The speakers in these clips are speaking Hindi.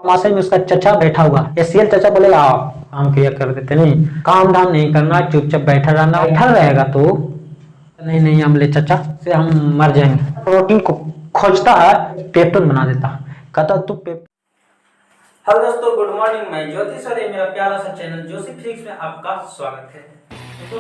तमाशे में उसका चचा बैठा हुआ, एसीएल चचा बोलेगा आओ काम क्रिया कर देते, नहीं काम धाम नहीं करना, चुपचाप बैठा रहना, बैठा रहेगा तो नहीं नहीं अमले चचा से हम मर जाएंगे। प्रोटीन को खोजता है, पेप्टोन बना देता, कहता तू हेलो दोस्तों, गुड मॉर्निंग। मैं ज्योतिष और मेरा प्यारा सा चैनल जोशी फिजिक्स में आपका स्वागत है। तो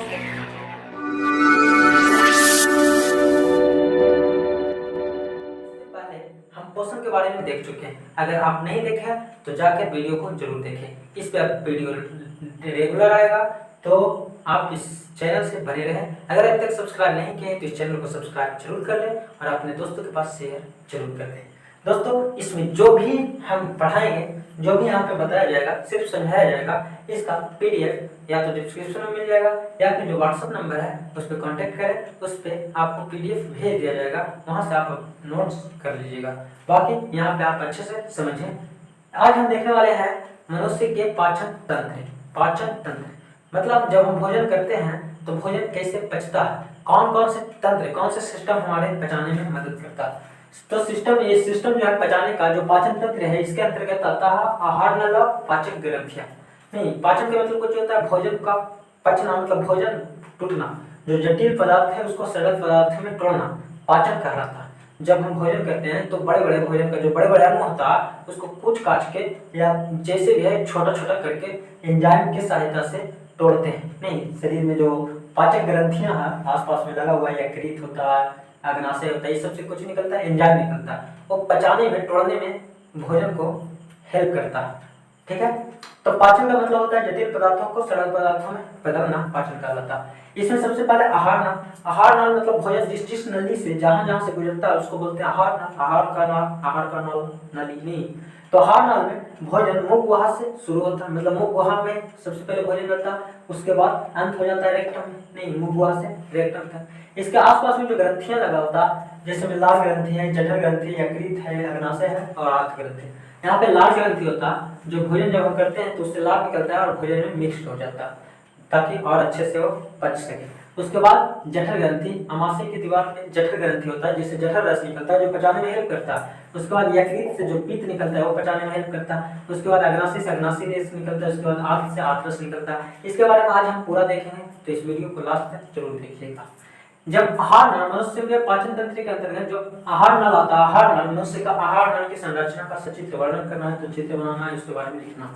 पहले हम पोषण के बारे में देख चुके हैं, अगर आप नहीं देखे तो जाकर वीडियो को जरूर देखें। इस पे आप वीडियो रेगुलर आएगा तो आप इस चैनल से बने रहें। अगर अभी तक सब्सक्राइब नहीं किए तो इस चैनल को सब्सक्राइब जरूर कर लें और अपने दोस्तों के पास शेयर जरूर कर दें। दोस्तों, इसमें जो भी हम पढ़ाएंगे, जो भी यहाँ पे बताया जाएगा, सिर्फ समझाया जाएगा, इसका पीडीएफ या तो डिस्क्रिप्शन में मिल जाएगा या फिर जो व्हाट्सएप नंबर है उस पर कॉन्टेक्ट करें, उस पर आपको पीडीएफ भेज दिया जाएगा, वहाँ से आप नोट्स कर लीजिएगा। बाकी यहाँ पे आप अच्छे से समझें। आज हम देखने वाले हैं मनुष्य के पाचन तंत्र। पाचन तंत्र मतलब जब हम भोजन करते हैं तो भोजन कैसे पचता है, कौन कौन से तंत्र, कौन से सिस्टम हमारे पचाने में मदद करता है। तो ये सिस्टम जो है पचाने का, जो पाचन तंत्र है, इसके अंतर्गत आता है आहार नल और पाचक ग्रंथियां। नहीं, पाचन का मतलब कुछ होता है भोजन का पचना, मतलब भोजन टूटना, जो जटिल पदार्थ है उसको सरल पदार्थ में तोड़ना पाचन कहलाता है। जब हम भोजन करते हैं तो बड़े बड़े भोजन का जो बड़े बड़े अंग होता है उसको कूच काट के या जैसे भी है छोटा छोटा करके एंजाइम की सहायता से तोड़ते हैं। नहीं, शरीर में जो पाचक ग्रंथियां हैं आसपास में लगा हुआ, यकृत होता है, अग्नाशय होता है, ये सबसे कुछ निकलता है, एंजाइम निकलता है, वो पचाने में, तोड़ने में भोजन को हेल्प करता है। ठीक है, तो पाचन का मतलब होता है जटिल पदार्थों को सरल पदार्थों में बदलना, पाचन कहलाता है। इसमें सबसे पहले आहार नाल। आहार नाल मतलब भोजन जिस नली से जहां जहां से गुजरता है उसको बोलते हैं आहार नाल। आहार का नाल नली नहीं। तो आहार नाल में भोजन मुख गुहा से शुरू होता है, मतलब मुख गुहा में सबसे पहले भोजन करता है, उसके बाद अंत हो जाता है रेक्टम में। नहीं, मुख गुहा से रेक्टम तक। इसके आसपास में जो ग्रंथियां लगा होता है, जैसे में लाल ग्रंथि है, जठर ग्रंथि, यकृत है, अग्नाशय है और आंत ग्रंथि। यहाँ पे लाल ग्रंथि होता है, जो भोजन जब हम करते हैं तो उससे लाल निकलता है और भोजन में मिक्स हो जाता है ताकि और अच्छे से वो पच सके। उसके बाद जठर ग्रंथि, अमाशय की दीवार में जठर ग्रंथि होता है जिससे जठर रस निकलता है जो पचाने में हेल्प करता है। उसके बाद यकृत से जो पित्त निकलता है वो पचाने में हेल्प करता है। उसके बाद अग्नाशय से अग्नाशय रस निकलता है। उसके बाद आंत से आंत रस निकलता है। इसके बारे में आज हम पूरा देखेंगे, तो इस वीडियो को लास्ट तक जरूर देखिएगा। जब आहार नल मनुष्य के पाचन तंत्र के अंतर्गत जो आहार नल आता है, आहार नल मनुष्य का आहार नल की संरचना का सचित्र वर्णन करना है तो चित्र बनाना है, इसके बारे में लिखना।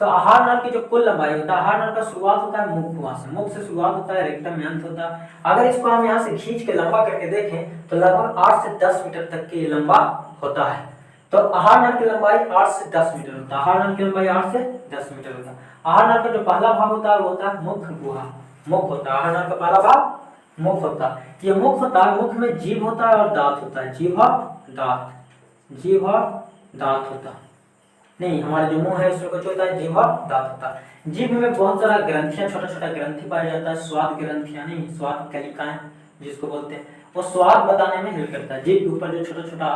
तो आहार नल की जो कुल लंबाई होता है, आहार नल का शुरुआत होता है मुख गुहा से, मुख से शुरुआत होता है, रेक्टम में अंत होता है। अगर इसको हम यहाँ से खींच के लंबा करके देखें तो लगभग 8 से 10 मीटर तक के लंबा होता है। तो आहार नल की लंबाई 8 से 10 मीटर होता है। आहार नल की लंबाई 8 से 10 मीटर होता है। आहार नल का जो पहला भाग होता है वो होता है मुख गुहा। मुख होता है, आहार नल का पहला भाग मुख होता है। ये मुख होता है, मुख में जीभ होता है और दांत होता है। जीभ और दांत, जीभ और दांत होता है। नहीं, हमारा जो मुंह है उसमें कुछ होता है, जीभ और दांत होता है। जीभ में बहुत सारा ग्रंथियां, छोटा छोटा ग्रंथि पाया जाता है, स्वाद ग्रंथियां, नहीं स्वाद कलिकाएं जिसको बोलते हैं, वो स्वाद बताने में हेल्प करता है। जीभ के ऊपर जो छोटा छोटा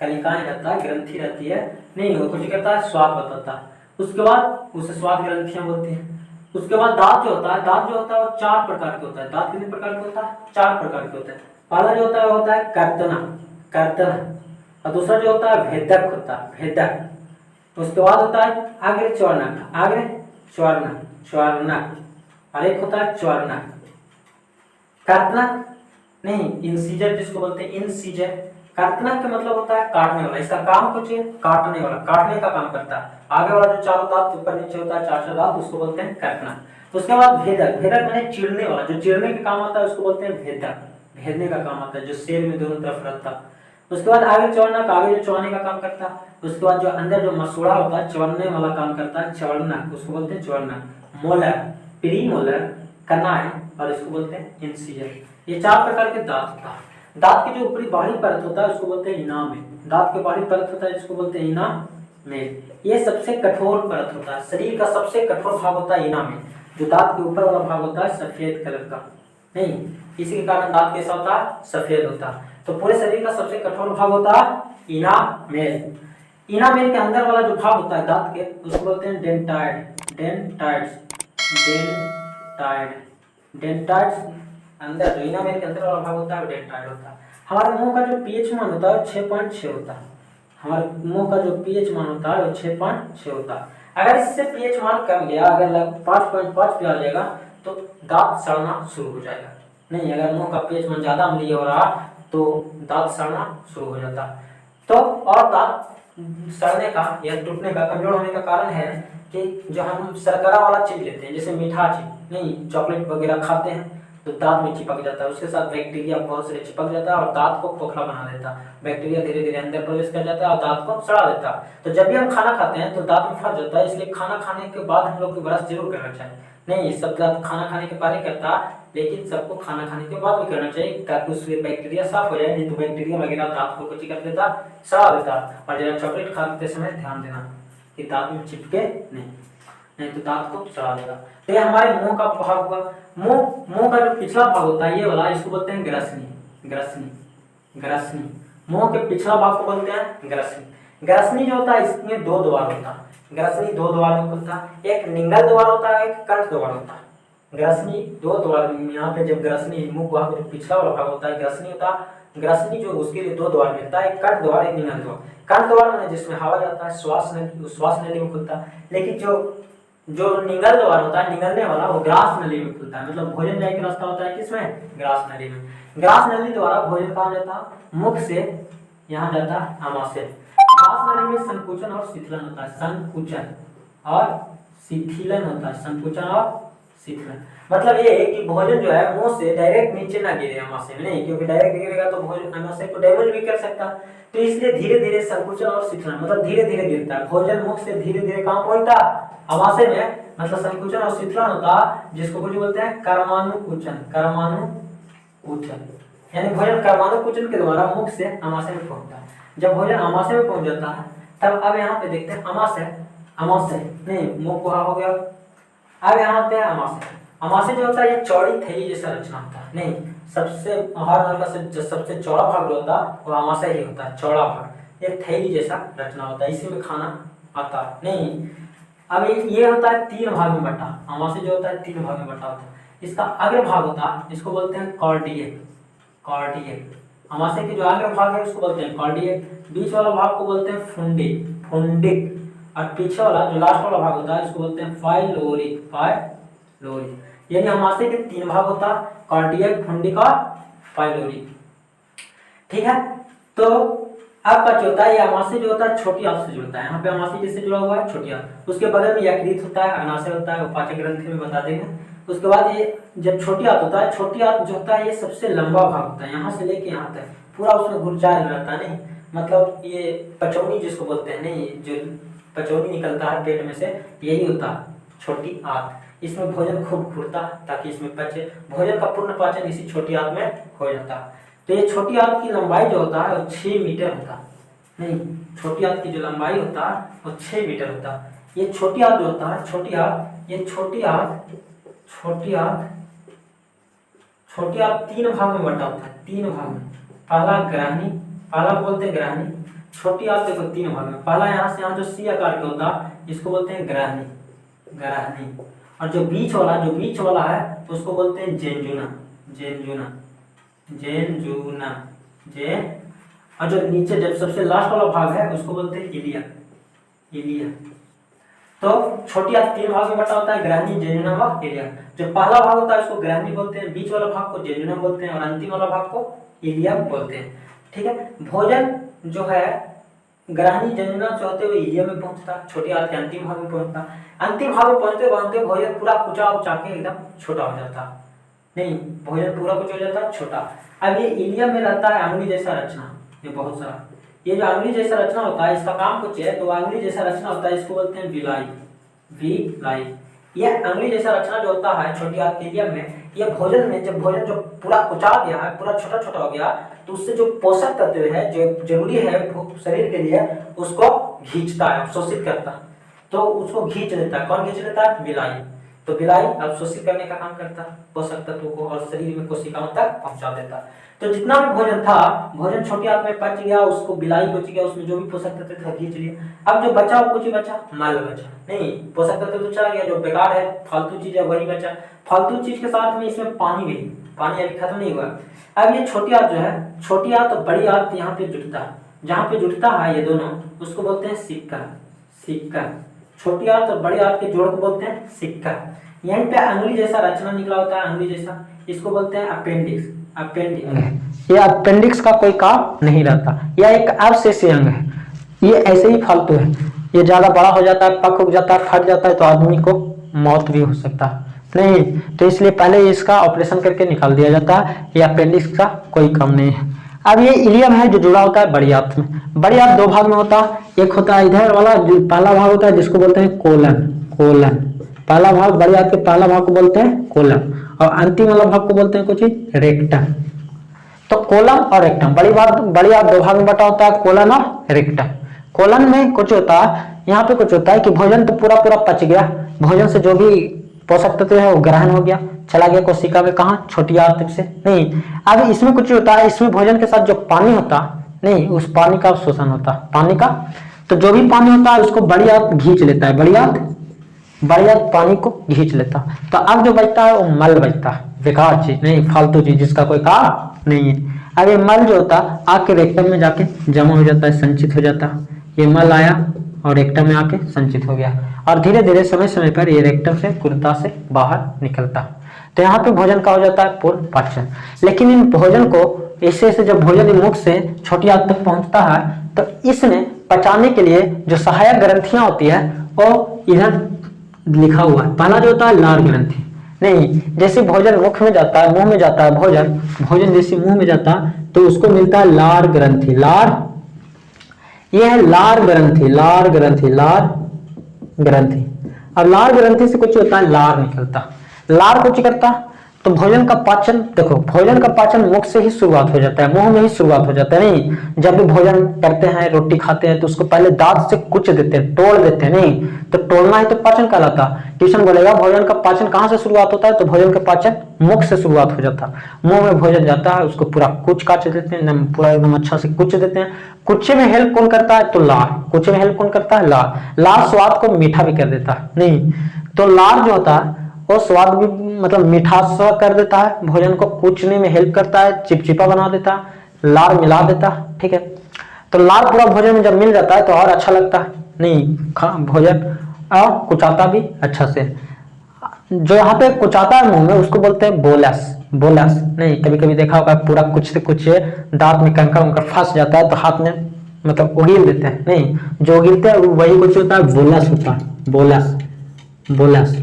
कलिकाएं रहता है, ग्रंथि रहती है, नहीं वो कुछ करता है, स्वाद बताता है। उसके बाद उसे स्वाद ग्रंथियां बोलते हैं। उसके बाद दांत जो होता है, दांत जो होता है वो 4 प्रकार के होता है। दांत कितने प्रकार के होता है? 4 प्रकार के होता है। पहला जो होता है वो होता है कर्तना, कर्तन, और दूसरा जो होता है भेदक होता है, भेदक। उसके बाद होता है आगे च्वर्णक, आगे च्वर्णक, च्वर्णक, और एक होता है च्वर्णक। कर्तनक नहीं, इंसीजर जिसको बोलते हैं, इंसीजर। कर्तनक का मतलब होता है काटने वाला, इसका काम कुछ है काटने वाला, काटने का काम करता है। आगे वाला जो चारों दांत ऊपर नीचे होता है, 4 दांत, उसको बोलते हैं कर्तनक। उसके बाद भेदक, भेदक माने चिरने वाला, जो चिरने का काम होता है उसको बोलते हैं भेदक, भेदने का काम होता है, जो शेर में दोनों तरफ रहता है। उसके बाद आगे च्वर्णक, आगे जो चौड़ने का काम करता है। उसके बाद जो अंदर जो मसूड़ा होता है, चौड़ने वाला काम करता है, चौड़नक, उसको बोलते हैं चौड़नक। मोलर, प्री मोलर, कनाई, और इसको बोलते हैं इंसीजर। ये 4 प्रकार के दांत होता है। दांत की जो ऊपरी बाहरी परत होता है उसको बोलते हैं इनामेल। दांत के बाहरी परत होता है जिसको बोलते हैं इनामेल। ये सबसे कठोर परत होता है, शरीर का सबसे कठोर भाग होता है इनामेल। जो दांत के ऊपर वाला भाग होता है सफेद कलर का, नहीं इसी के कारण दांत कैसा होता है? सफेद होता है। तो पूरे शरीर का सबसे कठोर भाग होता है इनामेल। इनामेल के अंदर वाला जो भाग होता है दांत के, उसको बोलते हैं डेंटाइड, डेंटाइड्स, डेंटाइड, डेंटाइड्स। अंदर जो इनामेल के अंदर वाला भाग होता है वो डेंटाइड होता है। हमारे मुंह का जो पीएच मान होता है 6.6 होता है। हमारे मुंह का जो पीएच मान होता है वो 6.6 होता है। अगर इससे पीएच मान कम गया, अगर 5.5 पे आ जाएगा तो दांत सड़ना शुरू हो जाएगा। नहीं, अगर मुंह का पीएच मान ज्यादा अम्लीय हो रहा तो दांत सड़ना शुरू हो जाता। तो और दांत सड़ने का या टूटने का, कमजोर होने का कारण है कि जो हम शर्करा वाला चीज लेते हैं, जैसे मीठा चीज, नहीं चॉकलेट वगैरह खाते हैं तो दांत में चिपक जाता है, उसके साथ बैक्टीरिया बहुत सारे चिपक जाता है और दांत को खोखला बना देता है। बैक्टीरिया धीरे धीरे अंदर प्रवेश कर जाता है और दांत को सड़ा देता है। तो जब भी हम खाना खाते हैं तो दांत में फंस जाता है, इसलिए खाना खाने के बाद हम लोग को ब्रश जरूर करना चाहिए। नहीं, सब दांत खाना खाने के पहले करता, लेकिन सबको खाना खाने के बाद भी करना चाहिए ताकि उससे बैक्टीरिया साफ हो जाए। नहीं तो बैक्टीरिया वगैरह दांत को कुछ कर देता, सड़ा देता। और जरा चॉकलेट खाते समय ध्यान देना कि दांत में चिपके नहीं तो दांत को सड़ा देगा। तो ये हमारे मुंह का भाग हुआ। मुंह का जो पिछला भाग होता है ये वाला, इसको बोलते हैं ग्रसनी। ग्रसनी ग्रसनी मुंह के पिछला भाग को बोलते हैं ग्रसनी। ग्रसनी जो होता है इसमें दो द्वार होता है। ग्रसनी दो द्वार में होता है, एक निंगल द्वार होता है, एक कंठ द्वार होता है। ग्रसनी दो द्वार, यहाँ पे जब ग्रसनी मुंह भाग जो पिछला वाला भाग होता है ग्रसनी होता है। ग्रसनी जो उसके लिए दो द्वार मिलता है, एक कंठ द्वार, एक निंगल द्वार। कंठ द्वार में जिसमें हवा जाता है, श्वास नली में खुलता है। लेकिन जो निंगल द्वार होता है, निगलने वाला, वो ग्रास नली में खुलता है। मतलब भोजन जाए का रास्ता होता है किसमें? ग्रास नली में। ग्रास नली द्वारा भोजन कहाँ जाता है? मुख से यहाँ जाता है आमाशय। ग्रास नली में संकुचन और शिथिलन होता है। संकुचन और शिथिलन होता है। संकुचन और शिथिलन मतलब ये है कि भोजन जो है मुंह से डायरेक्ट नीचे ना गिरे आमाशय में, नहीं, क्योंकि डायरेक्ट गिरेगा तो भोजन आमाशय को डैमेज भी कर सकता है। तो इसलिए धीरे धीरे संकुचन और शिथिलन मतलब धीरे धीरे गिरता है भोजन, मुख से धीरे धीरे कहाँ पहुंचता? आमाशय में। मतलब संकुचन और शिथिलन होता है, जिसको कुछ बोलते हैं कर्मानुकुचन। कर्मानुकुचन यानी भोजन कर्मानुकुचन के द्वारा मुख से आमाशय में पहुंचता है। जब भोजन आमाशय में पहुंच जाता है तब अब यहाँ पे देखते हैं आमाशय नहीं, मुख वहां हो गया। अब यहाँ पे आमाशय। आमाशय जो होता है ये चौड़ी थैली जैसा रचना होता है। नहीं, सबसे हर का सबसे चौड़ा भाग होता है वो आमाशय ही होता है, चौड़ा भाग। ये थैली जैसा रचना होता है, इसी में खाना आता नहीं। अब ये होता है 3 भाग में बटा। आमाशय जो होता है 3 भाग में बटा होता है। इसका अग्र भाग होता है, इसको बोलते हैं कॉर्डिएक। आमाशय के जो अग्र भाग है उसको बोलते हैं कॉर्डिएक। बीच वाला भाग को बोलते हैं फुंडिक। और पीछे वाला जो लास्ट वाला भाग होता है इसको बोलते हैं फाइलोरिक। यानी आमाशय के 3 भाग होता है, कॉर्डिएक, फुंडिक और फाइलोरिक। ठीक है, तो अब का जो होता है ये आमाशय जो होता है छोटी आंत से जुड़ता है। यहाँ पे आमाशय जिससे जुड़ा हुआ है छोटी आंत, उसके बगल में यकृत होता है, अग्नाशय होता है, वो पाचक ग्रंथि में बता देंगे। उसके बाद ये जब छोटी आंत होता है, छोटी आंत जो होता है ये सबसे लंबा भाग होता है, यहाँ से लेके यहाँ तक पूरा उसमें गुरजाल रहता है। नहीं, मतलब ये पचौनी जिसको बोलते हैं, नहीं, जो पचौनी निकलता है पेट में से, यही होता है छोटी आंत। इसमें भोजन खूब घुरता है ताकि इसमें पचे। भोजन का पूर्ण पाचन इसी छोटी आंत में हो जाता है। तो ये छोटी आंत की लंबाई जो होता है वो 6 मीटर होता है। नहीं, छोटी आंत की जो लंबाई होता है वो 6 मीटर होता है। ये छोटी आंत जो होता है, छोटी आंत 3 भाग में बटा होता है। 3 भाग में। पहला बोलते हैं ग्राहनी। छोटी आंत देखो 3 भाग में। पहला यहाँ से यहाँ जो सी आकार का होता है इसको बोलते हैं ग्राहनी। और जो बीच वाला है उसको बोलते हैं जेनजुना। और जो नीचे जब सबसे लास्ट वाला भाग है उसको बोलते हैं इलिया। तो छोटी आंत 3 भाग में बटा होता है, ग्राहनी, जेनजुना व इलिया। जो पहला भाग होता है उसको ग्राहनी बोलते हैं, बीच वाला भाग को जेनजुना बोलते हैं और अंतिम वाला भाग को इलिया बोलते हैं। ठीक है, भोजन जो है ग्राहनी जेनजुना से होते हुए इलिया में पहुंचता है, छोटी आंत के अंतिम भाग में पहुंचता। अंतिम भाग में पहुंचते भोजन पूरा कुचा के एकदम छोटा हो जाता। नहीं, भोजन पूरा कुछ हो जाता है छोटा। अब ये इलिया में रहता है अंगुली जैसा रचना, ये बहुत सारा। ये जो अंगुली जैसा रचना होता है इसका काम कुछ है, तो अंगुली जैसा रचना होता है इसको बोलते हैं विलाई। ये अंगुली जैसा रचना जो होता है छोटी आंत के इलिया में, ये भोजन में जब भोजन जो पूरा कुचा गया है, पूरा छोटा हो गया, तो उससे जो पोषक तत्व है जो जरूरी है शरीर के लिए उसको खींचता है, अवशोषित करता है। तो उसको खींच लेता है। कौन खींच लेता है? बिलाई। तो बिलाई अवशोषित करने का काम करता है पोषक तत्वों को और शरीर में कोशिकाओं तक पहुंचा देता है। तो जितना भी भोजन था, भोजन छोटी आंत में पच गया, उसको बिलाई पच गया, उसमें जो भी पोषक तत्व था खींच लिया। अब जो बचा वो कुछ ही बचा, मल बचा। नहीं, पोषक तत्व तो चला गया, जो बेकार है फालतू चीज है वही बचा। फालतू चीज के साथ में इसमें पानी अभी खत्म नहीं हुआ। अब ये छोटी आंत जो है, छोटी आंत और बड़ी आंत यहाँ पे जुड़ता है। जहाँ पे जुड़ता है ये दोनों उसको बोलते हैं सिक्का। सिक्का, छोटी आंत और बड़ी आंत के जोड़ को बोलते हैं सिक्का। यहीं पे अंगुली जैसा रचना निकला होता है, अंगुली जैसा, इसको बोलते हैं अपेंडिक्स। अपेंडिक्स, ये अपेंडिक्स का कोई काम नहीं रहता, यह एक अवशेषीय अंग है, ये ऐसे ही फालतू है। ये ज्यादा बड़ा हो जाता है, पक उग जाता है, फट जाता है तो आदमी को मौत भी हो सकता है, नहीं तो इसलिए पहले इसका ऑपरेशन करके निकाल दिया जाता है। ये अपेंडिक्स का कोई काम नहीं है। अब ये इलियम है जो जुड़ा होता है बड़ी आंत में। बड़ी आंत दो भाग में होता है, एक होता है इधर वाला जो पहला भाग होता है जिसको बोलते हैं कोलन। कोलन पहला भाग, बड़ी आंत के पहला भाग को बोलते हैं कोलन, और अंतिम वाला भाग को बोलते हैं कुछ रेक्टम। तो कोलन और रेक्टम, बड़ी आंत दो भाग में बटा होता है, कोलन और रेक्टम। कोलन में कुछ होता है, यहाँ पे कुछ होता है कि भोजन तो पूरा पच गया, भोजन से जो भी पोषक तत्व है वो ग्रहण हो गया, चला गया कोशिका में, कहाँ, छोटी आंत से। नहीं, अब इसमें कुछ होता है, इसमें भोजन के साथ जो पानी होता नहीं, उस पानी का शोषण होता, पानी का, तो जो भी पानी होता है उसको बड़ी आंत खींच लेता है, बड़ी आंत पानी को खींच लेता। तो अब जो बचता है वो मल बचता है, बेकार चीज, नहीं फालतू चीज जिसका कोई काम नहीं है। अब ये मल जो होता है आके रेक्टम में जाके जमा हो जाता है, संचित हो जाता है। ये मल आया और रेक्टम में आके संचित हो गया, और धीरे धीरे समय पर ये रेक्टम से कुर्ता से बाहर निकलता। तो यहाँ पे भोजन का हो जाता है पूर्ण पाचन। लेकिन इन भोजन को ऐसे जब भोजन मुख से छोटी आंत तक पहुंचता है तो इसमें पचाने के लिए जो सहायक ग्रंथियां होती है वो इधर लिखा हुआ है। पहला जो होता है लार ग्रंथि, नहीं जैसे भोजन मुख में जाता है, मुंह में जाता है, भोजन जैसे मुंह में जाता है तो उसको मिलता है लार ग्रंथि। लार, ये है लार ग्रंथि, लार ग्रंथि, लार ग्रंथि। अब लार ग्रंथि से कुछ होता है, लार निकलता। लार कुछ करता तो भोजन का पाचन, देखो भोजन का पाचन मुख से ही शुरुआत हो जाता है, मुंह में ही शुरुआत हो जाता है। नहीं, जब भी भोजन करते हैं, रोटी खाते हैं तो उसको पहले दांत से कुच देते हैं, तोड़ देते हैं, नहीं तो तोड़ना ही तो पाचन कहलाता। ट्यूशन बोलेगा भोजन का पाचन कहाँ से शुरुआत होता है, तो भोजन का पाचन मुख से शुरुआत हो जाता है। मुंह में भोजन जाता है, उसको पूरा कुच काट देते हैं, पूरा एकदम अच्छा से कुच देते हैं। कुचे में हेल्प कौन करता है, तो लार, कुचे में हेल्प कौन करता है, लार। लार स्वाद को मीठा भी कर देता है, नहीं तो लार जो होता है वो स्वाद भी मतलब मिठास कर देता है, भोजन को कुचने में हेल्प करता है, चिपचिपा बना देता है, लार मिला देता है, ठीक है। तो लार पूरा भोजन में जब मिल जाता है तो और अच्छा लगता है, नहीं भोजन और कुचाता भी अच्छा से। जो यहाँ पे कुचाता है मुंह में उसको बोलते हैं बोलस। बोलस, नहीं कभी कभी देखा होगा पूरा कुछ से कुछ दांत में कंकर उनकर फंस जाता है तो हाथ में मतलब उगील देते हैं, नहीं जो उगीलते हैं वही कुछ होता है, बोलस होता है, बोलस, बोलस।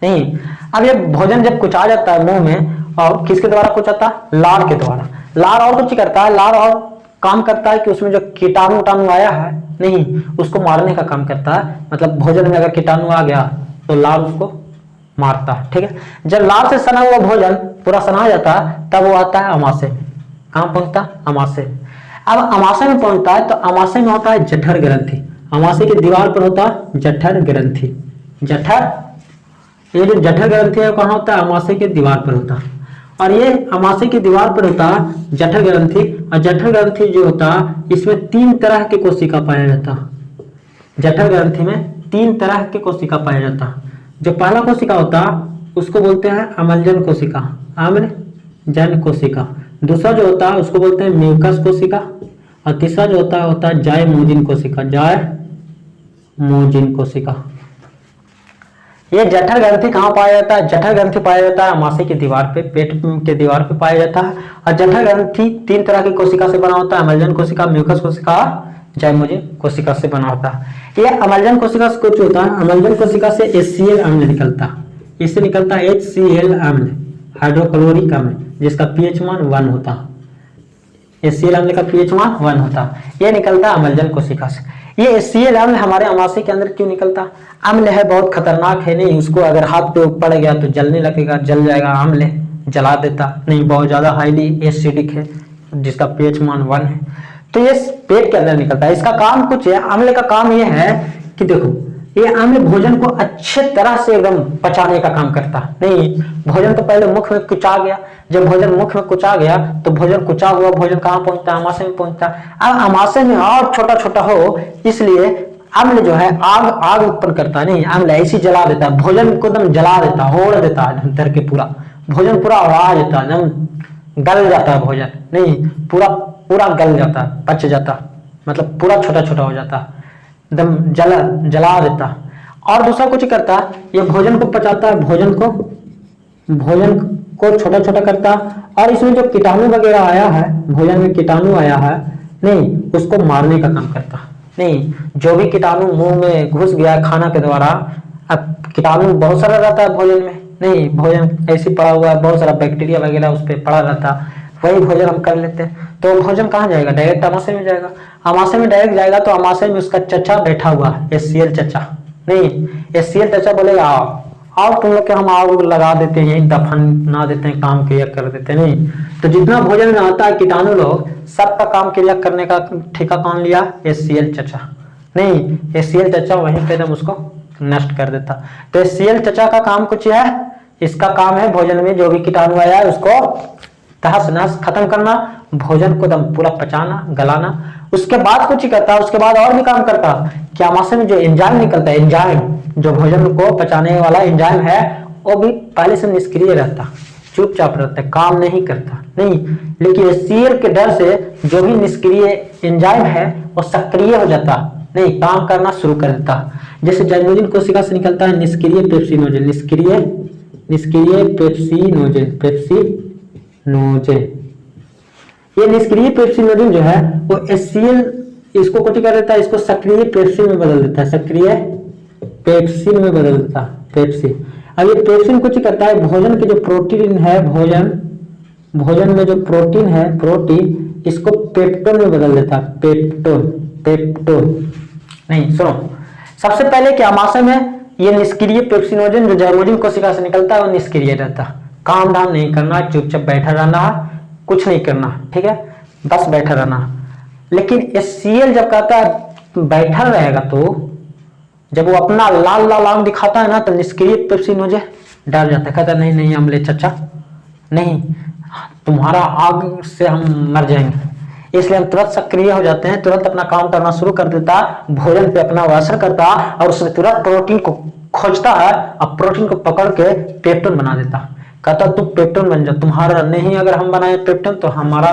नहीं, अब ये भोजन जब कुचा जाता है मुंह में, और किसके द्वारा कुचाता है, लार के द्वारा। लार और कुछ करता है, लार और काम करता है कि उसमें जो कीटाणु उटाणु आया है नहीं उसको मारने का काम करता है। मतलब भोजन में अगर कीटाणु आ गया तो लार उसको मारता है, ठीक है। जब लार से सना हुआ भोजन पूरा सना जाता है तब वो आता है अमाशय में। कहाँ पहुंचता है, अमाशय। अब अमाशय में पहुंचता है तो अमाशय में होता है जठर ग्रंथि। अमाशय की दीवार पर होता है जठर ग्रंथि। जठर, ये जो जठर ग्रंथि है कहाँ होता है, अमाशय के दीवार पर होता है। और ये अमाशय की दीवार पर होता है जठर ग्रंथि। और जठर ग्रंथि जो होता है इसमें 3 तरह के कोशिका पाया जाता है। जठर ग्रंथि में 3 तरह के कोशिका पाया जाता है। जो पहला कोशिका होता है उसको बोलते हैं अम्लजन कोशिका, अम्लजन कोशिका। दूसरा जो होता है उसको बोलते हैं म्यूकस कोशिका, और तीसरा जो होता है जायमोजिन कोशिका, जायमोजिन कोशिका। ये जठर ग्रंथि कहाँ पाया जाता है, जठर ग्रंथि पाया जाता है अमाशय की दीवार पे, पेट के दीवार पे पाया जाता है। और जठर ग्रंथि 3 तरह की कोशिका से बना होता है, अम्लजन कोशिका, म्यूकस कोशिका, जायमोजिन कोशिका से बना होता है। ये अम्लजन कोशिका से कुछ होता है, अम्लजन कोशिका से HCl अम्ल निकलता है, इससे निकलता है HCl अम्ल, हाइड्रोक्लोरिक अम्ल, जिसका pH मान 1 होता है। HCl अम्ल का pH मान 1 होता है, ये निकलता है अम्लजन कोशिका से। ये HCl अम्ल हमारे अमाशय के अंदर क्यों निकलता, अम्ल है, बहुत खतरनाक है, नहीं उसको अगर हाथ पे पड़ गया तो जलने लगेगा, जल जाएगा, अम्ल है, जला देता, नहीं बहुत ज्यादा हाईली एसिडिक है जिसका pH मान 1 है। तो ये पेट के अंदर निकलता है। इसका काम कुछ है, अम्ल का काम ये है कि देखो ये अम्ल भोजन को अच्छे तरह से एकदम पचाने का काम करता है। नहीं भोजन तो पहले मुख में कुचा गया, जब भोजन मुख में कुचा गया तो भोजन कुचा हुआ भोजन कहाँ पहुंचता है, अमाशय में पहुंचता है। अब अमाशय में और छोटा छोटा हो इसलिए अम्ल जो है आग उत्पन्न करता है, नहीं अम्ल ऐसी जला देता है, भोजन को एकदम जला देता है, होड़ देता है करके, पूरा भोजन पूरा उड़ा देता है, एकदम गल जाता है भोजन, नहीं पूरा पूरा गल जाता, पच जाता, मतलब पूरा छोटा छोटा हो जाता, एकदम जला देता। और दूसरा कुछ करता, ये भोजन को पचाता है, भोजन को छोटा छोटा करता, और इसमें जो कीटाणु वगैरह आया है, भोजन में कीटाणु आया है नहीं, उसको मारने का काम करता। नहीं, जो भी कीटाणु मुंह में घुस गया खाना के द्वारा, अब कीटाणु बहुत सारा रहता है भोजन में, नहीं भोजन ऐसे पड़ा हुआ है, बहुत सारा बैक्टीरिया वगैरह उस पर पड़ा रहता, वही भोजन हम कर लेते हैं, तो भोजन कहाँ जाएगा? डायरेक्ट अमाशय में जाएगा। अमाशय में डायरेक्ट जाएगा तो अमाशय में उसका चचा बैठा हुआ, HCl चचा, नहीं HCl चचा बोलेगा आओ तुम लोग के हम आग लगा देते हैं, यही दफना देते हैं, काम क्रिया कर देते हैं। नहीं, तो जितना भोजन में आता है कीटाणु लोग, सबका काम क्रिया करने का ठेका कौन लिया? HCl चचा। नहीं, HCl चचा वहीं पे एकदम उसको नष्ट कर देता। तो HCl चचा का काम कुछ है, इसका काम है भोजन में जो भी कीटाणु आया है उसको तहस नहस खत्म करना, भोजन को एकदम पूरा पचाना, गलाना। उसके बाद कुछ ही करता, उसके बाद और भी काम करता कि अमाशय में जो एंजाइम निकलता है, एंजाइम जो भोजन को पचाने वाला एंजाइम है, वो भी पहले से निष्क्रिय रहता, चुपचाप रहता है, काम नहीं करता। नहीं, लेकिन HCl के डर से जो भी निष्क्रिय एंजाइम है वो सक्रिय हो जाता, नहीं काम करना शुरू कर देता। जैसे जाइमोजिन कोशिका से निकलता है निष्क्रिय पेप्सिनोजेन, निष्क्रिय पेप्सिनोजेन। ये निष्क्रिय पेप्सिनोजेन जो है वो HCl इसको कोटि कर देता है, इसको सक्रिय पेप्सिन में बदल देता है, सक्रिय पेप्सिन में बदल देता है, पेप्सिन। अब ये पेप्सिन कुछ करता है, भोजन के जो प्रोटीन है, भोजन में जो प्रोटीन है, प्रोटीन इसको पेप्टोन में बदल देता है, पेप्टोन। नहीं सुनो, सबसे पहले क्या अमाशय में ये निष्क्रिय पेप्सिनोजेन जो जाइमोजिन कोशिका से निकलता है वो निष्क्रिय रहता, काम धाम नहीं करना, चुपचाप बैठा रहना, कुछ नहीं करना, ठीक है, बस बैठा रहना। लेकिन HCl जब कहता है बैठा रहेगा, तो जब वो अपना लाल आंख दिखाता है ना, तो निष्क्रिय पेप्सिनोजेन डर जाता है, कहता नहीं नहीं अम्ले चचा, नहीं तुम्हारा आग से हम मर जाएंगे, इसलिए हम तुरंत सक्रिय हो जाते हैं, तुरंत अपना काम करना शुरू कर देता, भोजन पे अपना असर करता, और उसमें तुरंत प्रोटीन को खोजता है, और प्रोटीन को पकड़ के पेप्टोन बना देता, कहता तुम पेप्टोन बन जाओ, तुम्हारा नहीं, अगर हम बनाए पेप्टोन तो हमारा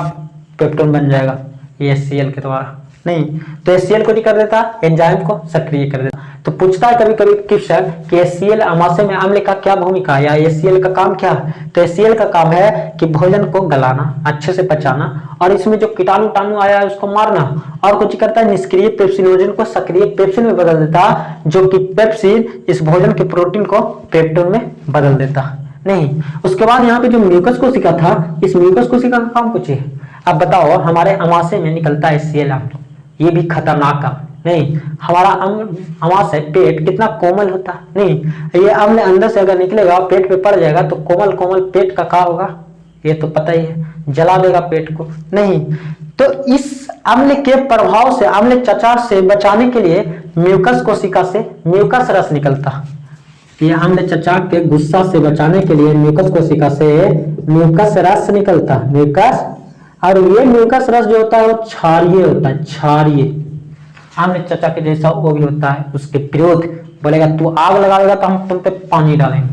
पेप्टोन बन जाएगा ये HCl के द्वारा। नहीं, तो HCl को नहीं कर देता, एंजाइम को सक्रिय कर देता। तो पूछता है कभी कभी क्वेश्चन कि HCl अमाशय में अम्ल का क्या भूमिका है, या HCl का काम क्या है? तो HCl का काम है कि भोजन को गलाना, अच्छे से पचाना, और इसमें जो कीटाणु आया है उसको मारना। और कुछ करता है निष्क्रिय पेप्सिनोजेन को सक्रिय पेप्सिन में बदल देता, जो कि पेप्सिन इस भोजन के प्रोटीन को पेप्टोन में बदल देता। नहीं, उसके बाद यहाँ पे जो म्यूकस कोशिका था, इस म्यूकस कोशिका का काम कुछ है। अब बताओ, हमारे अमाशय में निकलता है HCl अम्ल, ये भी खतरनाक काम। नहीं, हमारा अमाशय पेट कितना कोमल होता, नहीं ये अम्ल अंदर से अगर निकलेगा पेट पे पड़ जाएगा तो कोमल पेट का क्या होगा, ये तो पता ही है, जला देगा पेट को। नहीं, तो इस अम्ल के प्रभाव से, अम्ल चचा से बचाने के लिए म्यूकस कोशिका से म्यूकस रस निकलता। ये अम्ल चचा के गुस्सा से बचाने के लिए म्यूकस कोशिका से म्यूकस रस निकलता, म्यूकस। और ये म्यूकस रस जो होता है वो क्षारीय होता है, क्षारीय, अम्ल चचा के जैसा वो भी होता है। उसके विरोध बोलेगा तू आग लगाएगा तो हम तुम पे पानी डालेंगे,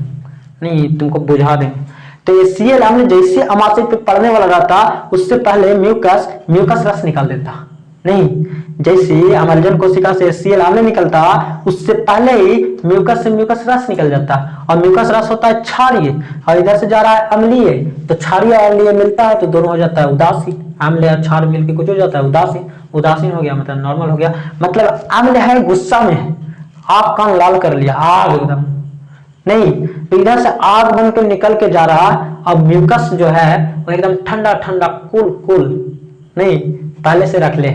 नहीं तुमको बुझा देंगे। तो HCl अम्ल जैसे अमाशय पे पड़ने वाला रहता, उससे पहले म्यूकस रस निकाल देता। नहीं, जैसे अमरजन कोशिका से HCl अम्ल निकलता, उससे पहले ही म्यूकस से म्यूकस रस निकल जाता, और म्यूकस रस होता है क्षारीय, और इधर से जा रहा है अम्लीय, तो क्षारीय अम्लीय मिलता है तो दोनों हो जाता है उदासीन। अम्ल और क्षार मिलकर कुछ हो जाता है उदासीन हो गया, मतलब नॉर्मल हो गया। मतलब अम्ल है गुस्सा में, आग कान लाल कर लिया, आग एकदम। नहीं, तो इधर से आग बन के निकल के जा रहा, अब म्यूकस जो है वो एकदम ठंडा कूल। नहीं, पहले से रख ले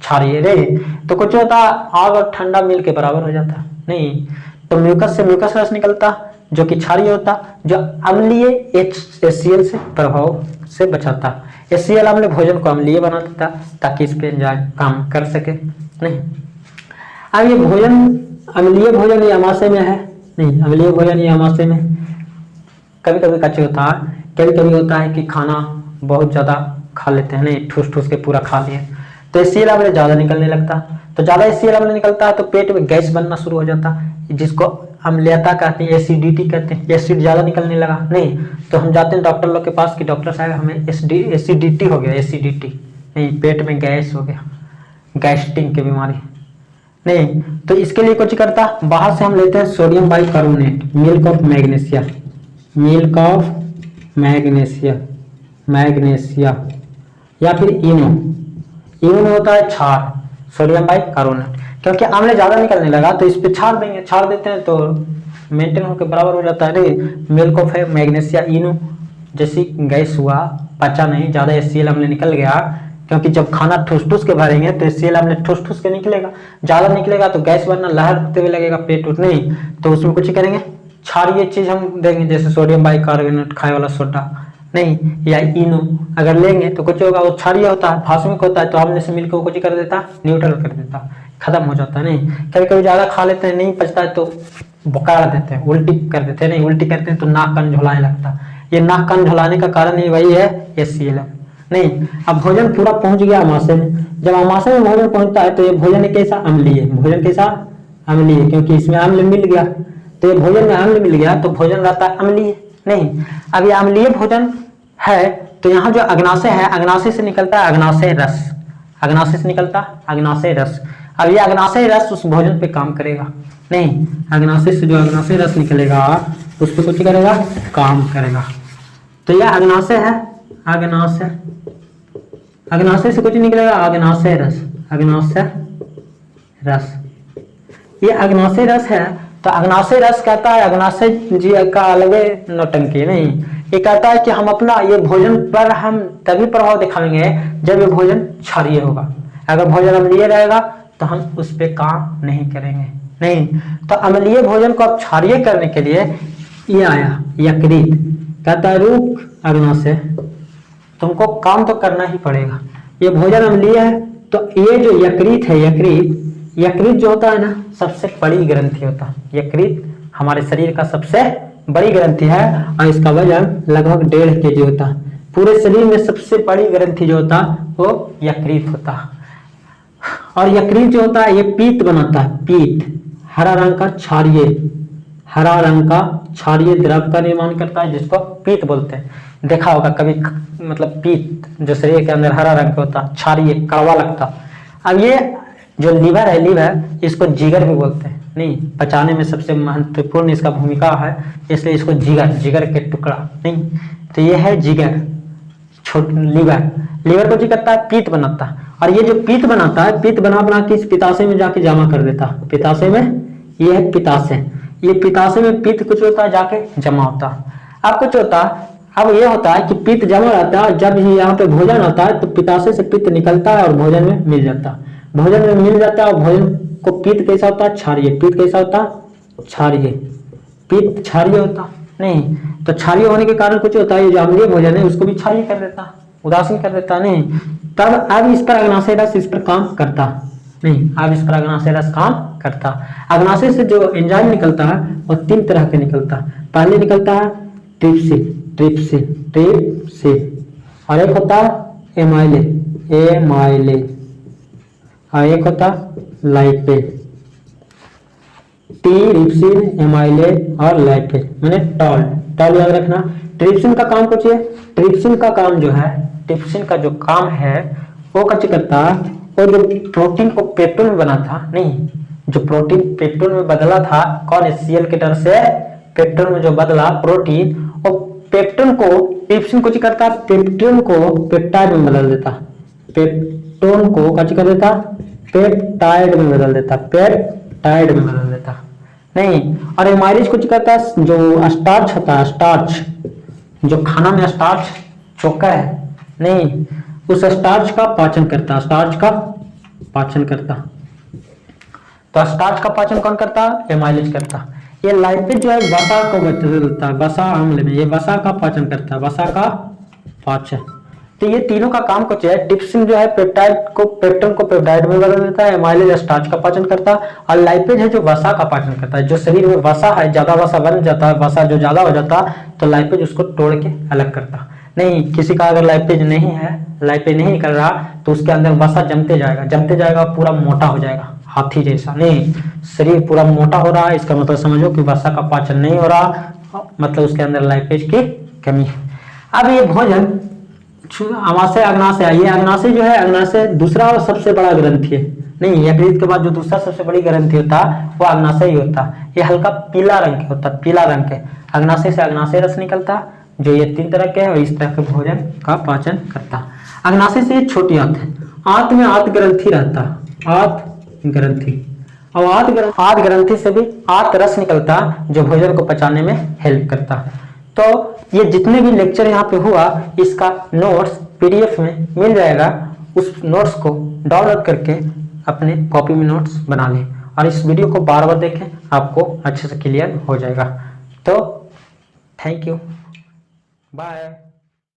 क्षारीय, नहीं तो कुछ होता आग और ठंडा मिल के बराबर हो जाता। नहीं, तो म्यूकस से म्यूकस रस निकलता जो कि क्षारीय होता, जो अम्लीय HCl से प्रभाव से बचाता। HCl अम्ल भोजन को अम्लीय बना देता ताकि इस पे एंजाइम काम कर सके। नहीं, अब ये भोजन अम्लीय भोजन ये अमाशय में है, नहीं अम्लीय भोजन ये अमाशय में कभी कभी कच्चे होता है, कभी होता है कि खाना बहुत ज्यादा खा लेते हैं, नहीं ठूस के पूरा खा लिए तो HCl अम्ल ज्यादा निकलने लगता। तो ज्यादा HCl अम्ल निकलता है तो पेट में गैस बनना शुरू हो जाता, जिसको अम्लता कहते हैं, एसिडिटी कहते हैं। एसिड ज्यादा निकलने लगा, नहीं तो हम जाते हैं डॉक्टर लोग के पास कि डॉक्टर साहब हमें एसिडिटी हो गया, एसिडिटी। नहीं, पेट में गैस हो गया, गैस्ट्रिक की बीमारी नहीं, तो इसके लिए कुछ करता, बाहर से हम लेते हैं sodium bicarbonate, milk of magnesia, milk of magnesia, magnesia, या फिर इनो, इनो होता है क्षार, सोडियम बाइकार्बोनेट, क्योंकि आमले ज्यादा निकलने लगा तो इस पे छाड़ देंगे, छाड़ देते हैं तो मेंटेन होकर बराबर हो जाता है। मिल्क ऑफ है मैग्नीशिया, इनो, जैसी गैस हुआ, पचा नहीं, ज्यादा HCl अम्ल निकल गया, क्योंकि जब खाना ठूस ठूस के भरेंगे तो HCl अम्ल ठूस ठूस के निकलेगा, ज्यादा निकलेगा तो गैस बनना, लहरते हुए लगेगा पेट उठ नहीं, तो उसमें कुछ करेंगे, क्षारीय चीज हम देंगे, जैसे सोडियम बाइकार्बोनेट खाए वाला सोडा नहीं, या इनो अगर लेंगे तो कुछ होगा, वो क्षारीय होता है, भास्मिक होता है, तो आमले से मिलकर वो कुछ कर देता, न्यूट्रल कर देता, खत्म हो जाता है। नहीं, कभी कभी ज्यादा खा लेते हैं, नहीं पचता है तो बुकार देते हैं, उल्टी कर देते हैं, नहीं उल्टी करते हैं तो नाक कान झुलाने लगता, ये नाक कान झुलाने का कारण ही वही है HCl। नहीं, अब भोजन पूरा पहुंच गया अमाशय में, जब अमाशय में भोजन पहुंचता है तो ये भोजन कैसा, अम्लीय, भोजन कैसा, अम्लीय, क्योंकि इसमें अम्ल मिल गया, तो ये भोजन में अम्ल मिल गया तो भोजन रहता है अम्लीय। नहीं, अब ये अम्लीय भोजन है तो यहाँ जो अग्नाशय है, अग्नाशय से निकलता है अग्नाशय रस, अग्नाशय से निकलता अग्नाशय रस। अब ये अग्नाशय रस उस भोजन पे काम करेगा, नहीं, अग्नाशय से जो अग्नाशय रस निकलेगा उस पे कुछ करेगा, काम करेगा। तो यह अग्नाशय है, अग्नाशय, अग्नाशय से कुछ निकलेगा, अग्नाशय रस, अग्नाशय रस, ये अग्नाशय रस है। तो अग्नाशय रस कहता है, अग्नाशय जी का अलग नौटंकी नहीं, ये कहता है कि हम अपना ये भोजन पर हम तभी प्रभाव दिखाएंगे जब ये भोजन क्षारीय होगा, अगर भोजन अम्लीय रहेगा तो हम उस पे काम नहीं करेंगे। नहीं, तो अम्लीय भोजन को अब क्षारीय करने के लिए ये आया यकृत, कहता है रुक अग्नाशय, तुमको काम तो करना ही पड़ेगा, ये भोजन अम्लीय है, तो ये जो यकृत है, यकृत, यकृत जो होता है ना, सबसे बड़ी ग्रंथि होता है, यकृत हमारे शरीर का सबसे बड़ी ग्रंथि है और इसका वजन लगभग 1.5 kg होता है। पूरे शरीर में सबसे बड़ी ग्रंथि जो होता है वो यकृत होता है, और यकृत जो होता है ये पीत बनाता है, पीत, हरा रंग का क्षारीय, हरा रंग का क्षारीय द्रव का निर्माण करता है जिसको पीत बोलते हैं। देखा होगा कभी, मतलब पीत जो शरीर के अंदर हरा रंग का होता है, क्षारीय, कड़वा लगता। अब ये जो लीवर है, लीवर, इसको जिगर भी बोलते हैं, नहीं, पचाने में सबसे महत्वपूर्ण इसका भूमिका है, इसलिए इसको जिगर, जिगर के टुकड़ा नहीं, तो ये है जिगर, लीवर, लीवर को जी करता है, पीत बनाता है, और ये जो पीत बनाता है, पीत बना बना के इस पिताशय में जाके जमा कर देता है, पिताशय में, ये है पिताशय, ये पिताशय में पीत कुछ होता है जाके जमा होता है। अब कुछ होता है, अब ये होता है कि पीत जमा रहता है, जब यहाँ पे भोजन होता है तो पिताशय से पीत निकलता है और भोजन में मिल जाता है, भोजन में मिल जाता है, और भोजन को पीत कैसा होता है, क्षारीय, पीत कैसा होता है, क्षारीय, पीत क्षारीय होता नहीं, तो क्षारीय होने के कारण कुछ होता है, ये जो अम्लीय भोजन है उसको भी क्षारीय कर देता, उदासीन कर देता नहीं, तब अब इस पर अग्नाशय रस इस पर काम करता नहीं, अब इस पर अग्नाशय रस काम करता। अग्नाशय से जो एंजाइम निकलता है वो 3 तरह के निकलता है, पहले निकलता है ट्रिप्सिन, ट्रिप्सिन, ट्रिप्सिन, और एक होता है एमाइलेज, एमाइलेज, और एक होता लाइपेज, ट्रिप्सिन, एमाइलेज और लाइपेज, मैंने टॉल, टॉल याद रखना। ट्रिप्सिन का काम कुछ है, ट्रिप्सिन का काम जो है, ट्रिप्सिन का जो काम है वो कुछ करता है, और जो प्रोटीन को पेप्टोन में बना था, नहीं, जो प्रोटीन पेप्टोन में बदला था, कौन, HCl के डर से पेप्टोन में जो बदला प्रोटीन, और पेप्टोन को ट्रिप्सिन कुछ करता, पेप्टोन को पेप्टाइड में बदल देता, पेप्टोन को कुछ कर देता, पेप्टाइड में बदल देता, पेप्टाइड में बदल देता नहीं, और एमाइलेज कुछ करता, जो स्टार्च होता है, स्टार्च, जो खाना में स्टार्च चोकर है नहीं, उस स्टार्च का पाचन करता, स्टार्च का पाचन करता, तो स्टार्च का पाचन कौन करता, एमाइलेज करता। ये लाइपेज जो है वसा को बदलता है, वसा अम्ल में, ये वसा का पाचन करता है, वसा का पाचन। तो ये तीनों का काम कुछ है, ट्रिप्सिन जो है पेप्टाइड को, पेप्टोन को पेप्टाइड में बदल देता है, एमाइलेज स्टार्च का पाचन करता है, और लाइपेज है जो वसा का पाचन करता है, जो शरीर में वसा है, ज्यादा वसा बन जाता है, वसा जो ज्यादा हो जाता तो लाइपेज उसको तोड़ के अलग करता नहीं। किसी का अगर लाइपेज नहीं है, लाइपेज नहीं निकल रहा, तो उसके अंदर वसा जमते जाएगा, पूरा मोटा हो जाएगा, हाथी जैसा नहीं, शरीर पूरा मोटा हो रहा है, इसका मतलब समझो कि वसा का पाचन नहीं हो रहा, मतलब उसके अंदर लाइपेज की कमी है। अब ये भोजन अमाशय अग्नाशय, ये अग्नाशय जो है, अग्नाशय दूसरा और सबसे बड़ा ग्रंथि है। नहीं, यकृत के बाद जो दूसरा सबसे बड़ी ग्रंथि होता वो अग्नाशय ही होता। ये हल्का पीला रंग के होता, पीला रंग के। अग्नाशय से अग्नाशय रस निकलता, जो ये 3 तरह के है और इस तरह के भोजन का पाचन करता। अग्नाशय से ये छोटी आंत है। आंत में आंत ग्रंथि रहता, आंत ग्रंथि, और आंत ग्रंथि से भी आंत रस निकलता जो भोजन को पचाने में हेल्प करता। तो ये जितने भी लेक्चर यहाँ पे हुआ, इसका नोट्स पीडीएफ में मिल जाएगा। उस नोट्स को डाउनलोड करके अपने कॉपी में नोट्स बना लें और इस वीडियो को बार बार देखें, आपको अच्छे से क्लियर हो जाएगा। तो थैंक यू, बाय।